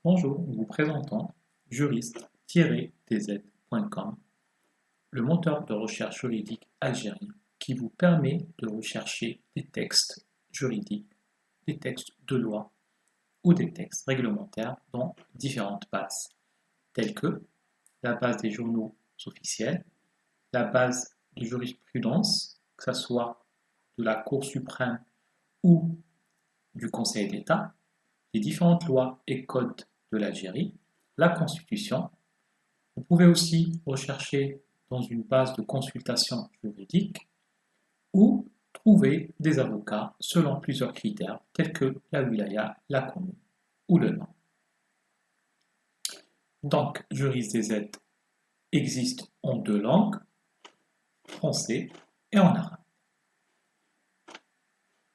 Bonjour, nous vous présentons juriste-tz.com, le moteur de recherche juridique algérien qui vous permet de rechercher des textes juridiques, des textes de loi ou des textes réglementaires dans différentes bases, telles que la base des journaux officiels, la base de jurisprudence, que ce soit de la Cour suprême ou du Conseil d'État, les différentes lois et codes de l'Algérie, la Constitution. Vous pouvez aussi rechercher dans une base de consultation juridique ou trouver des avocats selon plusieurs critères tels que la wilaya, la commune ou le nom. Donc, Juriste DZ existe en deux langues, français et en arabe.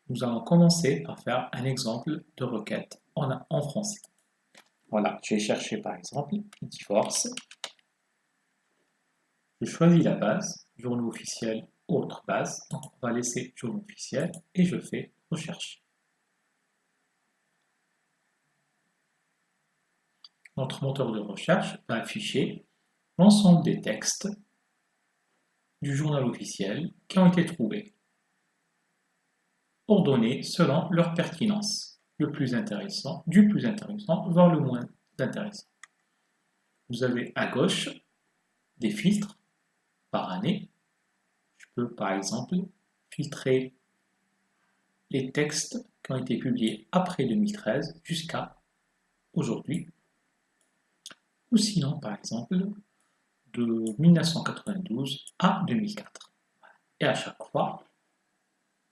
Nous allons commencer par faire un exemple de requête en français. Voilà, je vais chercher par exemple divorce. Je choisis la base, journaux officiels, autre base. Donc on va laisser journaux officiels et je fais recherche. Notre moteur de recherche va afficher l'ensemble des textes du journal officiel qui ont été trouvés, ordonnés selon leur pertinence, du plus intéressant vers le moins intéressant. Vous avez à gauche des filtres par année. Je peux par exemple filtrer les textes qui ont été publiés après 2013 jusqu'à aujourd'hui, ou sinon par exemple de 1992 à 2004. Et à chaque fois,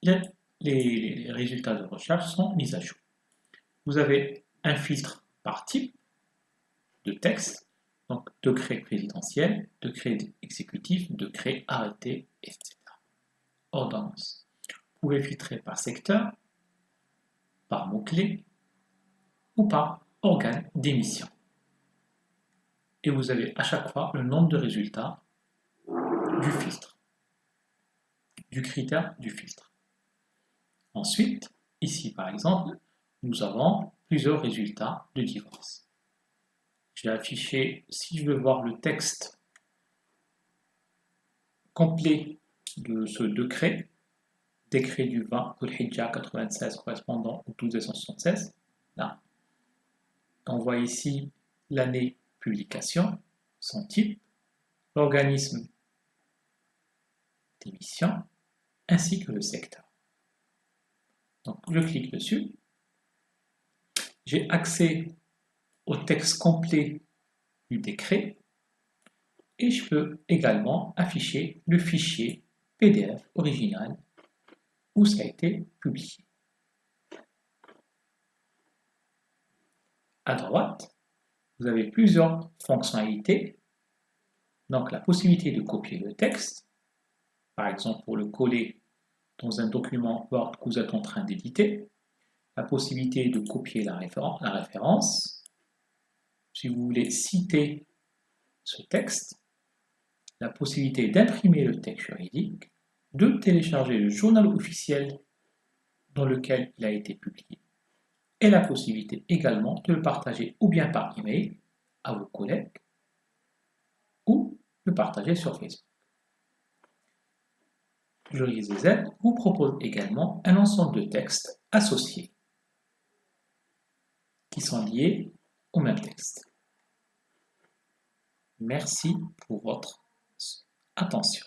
les résultats de recherche sont mis à jour. Vous avez un filtre par type de texte, donc décret présidentiel, décret exécutif, décret arrêté, etc. Ordonnance. Vous pouvez filtrer par secteur, par mots-clés ou par organe d'émission. Et vous avez à chaque fois le nombre de résultats du filtre, du critère du filtre. Ensuite, ici par exemple, nous avons plusieurs résultats de divorce. Je vais afficher, si je veux voir le texte complet de ce décret du 20 Dhul-Hijjah 96 correspondant au 12 décembre 76, là, on voit ici l'année publication, son type, l'organisme d'émission, ainsi que le secteur. Donc je clique dessus, j'ai accès au texte complet du décret et je peux également afficher le fichier PDF original où ça a été publié. À droite, vous avez plusieurs fonctionnalités. Donc la possibilité de copier le texte, par exemple pour le coller dans un document Word que vous êtes en train d'éditer, la possibilité de copier la référence, si vous voulez citer ce texte, la possibilité d'imprimer le texte juridique, de télécharger le journal officiel dans lequel il a été publié, et la possibilité également de le partager ou bien par email à vos collègues ou le partager sur Facebook. Juriste DZ vous propose également un ensemble de textes associés qui sont liés au même texte. Merci pour votre attention.